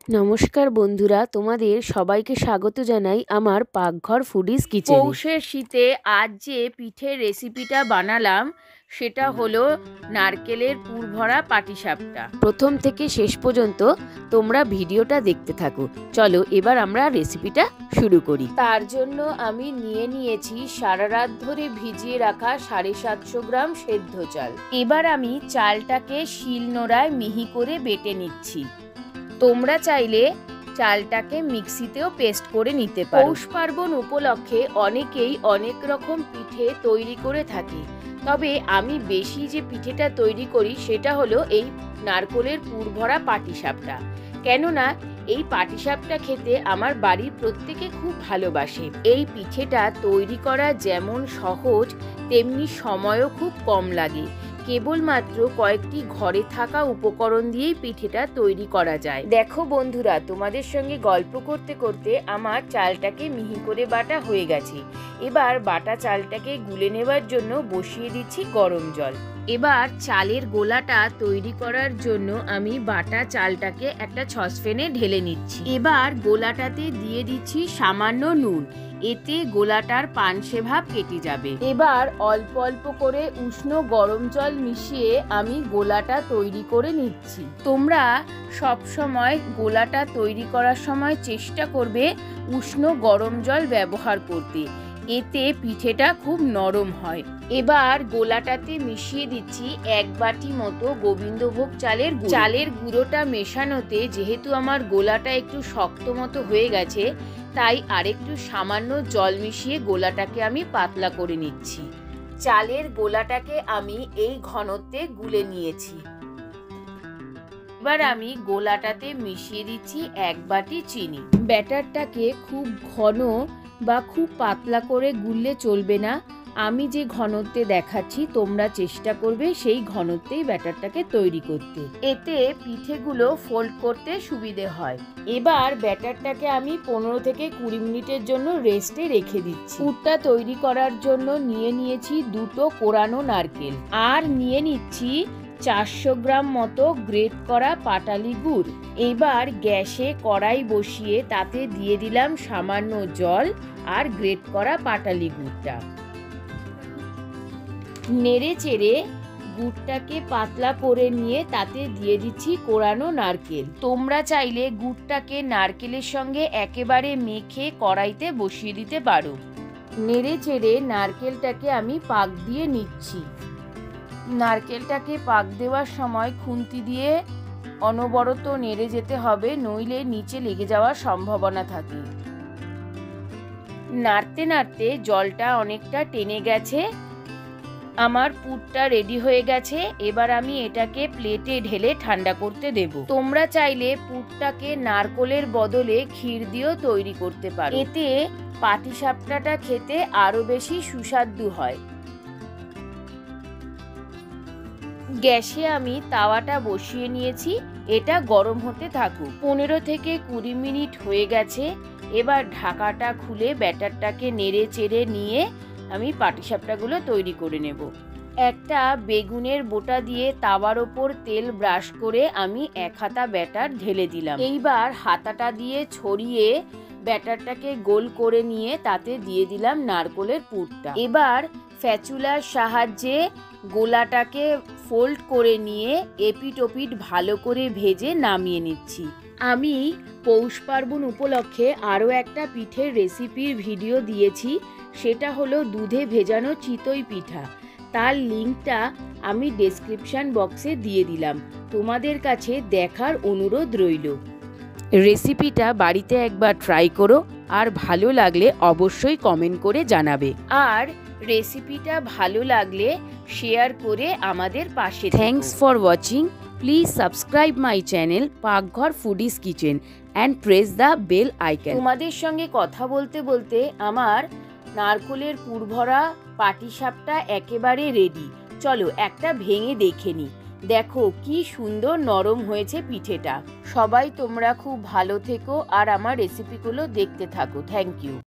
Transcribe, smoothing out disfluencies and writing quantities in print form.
নমস্কার বন্ধুরা, তোমাদের সবাইকে স্বাগত জানাই আমার পাকঘর ফুডিজ কিচেনে। পৌষের শীতে আজ যে পিঠের রেসিপিটা বানালাম সেটা হলো নারকেলের পুরভরা পাটিসাপটা। প্রথম থেকে শেষ পর্যন্ত তোমরা ভিডিওটা দেখতে থাকো। চলো এবার আমরা রেসিপিটা শুরু করি। তার জন্য আমি নিয়েছি সারা রাত ধরে ভিজিয়ে রাখা 750 গ্রাম সেদ্ধ চাল। এবার আমি চালটাকে শিলনোড়ায় মিহি করে বেটে নিচ্ছি। তোমরা চাইলে চালটাকে মিক্সিতেও পেস্ট করে নিতে পারো। পৌষ পার্বণ উপলক্ষে অনেকেই অনেক রকম পিঠে তৈরি করে থাকে, তবে আমি বেশি যে পিঠেটা তৈরি করি সেটা হলো এই নারকেলের পুরভরা পাটিসাপটা। কেননা এই পাটিসাপটা খেতে আমার বাড়ির প্রত্যেকে খুব ভালোবাসে। এই পিঠেটা তৈরি করা যেমন সহজ তেমনি সময়ও খুব কম লাগে। কেবলমাত্র কয়েকটি ঘরে থাকা উপকরণ দিয়েই পিঠেটা তৈরি করা যায়। দেখো বন্ধুরা, তোমাদের সঙ্গে গল্প করতে করতে আমার চালটাকে মিহি করে বাটা হয়ে গেছে। এবার বাটা চালটাকে গুলে নেবার জন্য বসিয়ে দিচ্ছি গরম জল। এবার চালের গোলাটা তৈরি করার জন্য আমি বাটা চালটাকে একটা সসপ্যানে ঢেলে নিচ্ছি। এবার গোলাটাতে দিয়ে দিচ্ছি সামান্য নুন, এতে গোলাটার পানসে ভাব কেটে যাবে। এবার অল্প অল্প করে উষ্ণ গরম জল মিশিয়ে আমি গোলাটা তৈরি করে নিচ্ছি। তোমরা সব সময় গোলাটা তৈরি করার সময় চেষ্টা করবে উষ্ণ গরম জল ব্যবহার করতে, এতে পিঠেটা খুব নরম হয়। এবার গোলাটাতে মিশিয়ে দিচ্ছি 1 বাটি মতো গোবিন্দভোগ চালের গুঁড়ো। চালের গুঁড়োটা মেশানোতে যেহেতু আমার গোলাটা একটু শক্ত মতো হয়ে গেছে, তাই আরেকটু সামান্য জল মিশিয়ে গোলাটাকে আমি পাতলা করে নিচ্ছি। চালের গোলাটাকে আমি এই ঘনত্বে গুলে নিয়েছি। এবার আমি গোলাটাতে মিশিয়ে দিচ্ছি 1 বাটি চিনি। ব্যাটারটাকে খুব ঘন বা খুব পাতলা করে গুললে চলবে না। আমি যে ঘনত্বে দেখাচ্ছি তোমরা চেষ্টা করবে সেই ঘনত্বেই ব্যাটারটাকে তৈরি করতে, এতে পিঠেগুলো ফোল্ড করতে সুবিধে হয়। এবার ব্যাটারটাকে আমি 15 থেকে 20 মিনিটের জন্য রেস্টে রেখে দিচ্ছি। পুরটা তৈরি করার জন্য নিয়েছি 2টো কোরানো নারকেল, আর নিয়ে নিচ্ছি 400 গ্রাম মতো গ্রেট করা পাটালি গুড়। এবার গ্যাসে কড়াই বসিয়ে তাতে দিয়ে দিলাম সামান্য জল আর গ্রেট করা পাটালি গুড়টা। নেড়ে চেড়ে গুড়টাকে পাতলা করে নিয়ে তাতে দিয়ে দিচ্ছি কোরানো নারকেল। তোমরা চাইলে গুড়টাকে নারকেলের সঙ্গে একেবারে মেখে কড়াইতে বসিয়ে দিতে পারো। নেড়ে চেড়ে নারকেলটাকে আমি পাক দিয়ে নিচ্ছি। নারকেলটাকে পাক দেওয়ার সময় খুন্তি দিয়ে অনবরত নেড়ে যেতে হবে, নইলে নিচে লেগে যাওয়ার সম্ভাবনা থাকে। নাড়তে নাড়তে জলটা অনেকটা টেনে গেছে। আমার পুরটা রেডি হয়ে গেছে। এবার আমি এটাকে প্লেটে ঢেলে ঠান্ডা করতে দেব। তোমরা চাইলে পুরটাকে নারকেলের বদলে ক্ষীর দিয়েও তৈরি করতে পারো, এতে পাটিসাপটাটা খেতে আরো বেশি সুস্বাদু হয়। গ্যাসে আমি তাওয়াটা বসিয়ে নিয়েছি, এটা গরম হতে থাকুক। 15 থেকে 20 মিনিট হয়ে গেছে। এবার ঢাকাটা খুলে ব্যাটারটাকে নেড়ে চেড়ে নিয়ে আমি পাটিসাপটাগুলো তৈরি করে নেব। একটা বেগুনের বোটা দিয়ে তাওয়ার ওপর তেল ব্রাশ করে আমি 1 হাতা ব্যাটার ঢেলে দিলাম। এইবার হাতাটা দিয়ে ছড়িয়ে ব্যাটারটাকে গোল করে নিয়ে তাতে দিয়ে দিলাম নারকেলের পুরটা। এবার স্প্যাচুলার সাহায্যে গোলাটাকে ফোল্ড করে নিয়ে এপিট ওপিট ভালো করে ভেজে নামিয়ে নিচ্ছি। আমি পৌষ পার্বণ উপলক্ষে আরও একটা পিঠের রেসিপির ভিডিও দিয়েছি, সেটা হলো দুধে ভেজানো চিতই পিঠা। তার লিঙ্কটা আমি ডেসক্রিপশন বক্সে দিয়ে দিলাম, তোমাদের কাছে দেখার অনুরোধ রইল। রেসিপিটা বাড়িতে একবার ট্রাই করো, আর ভালো লাগলে অবশ্যই কমেন্ট করে জানাবে। আর রেসিপিটা ভালো লাগলে শেয়ার করে আমাদের পাশে। Thanks for watching. Please subscribe my channel Pakghar foodies kitchen and press the bell icon. তোমাদের সঙ্গে কথা বলতে বলতে আমার নারকেলের পুরভরা পাটিসাপটা একেবারে রেডি। চলো একটা ভেঙে দেখে নিই। দেখো কি সুন্দর নরম হয়েছে পিঠেটা। সবাই তোমরা খুব ভালো থেকো আর আমার রেসিপিগুলো দেখতে থাকো। Thank you.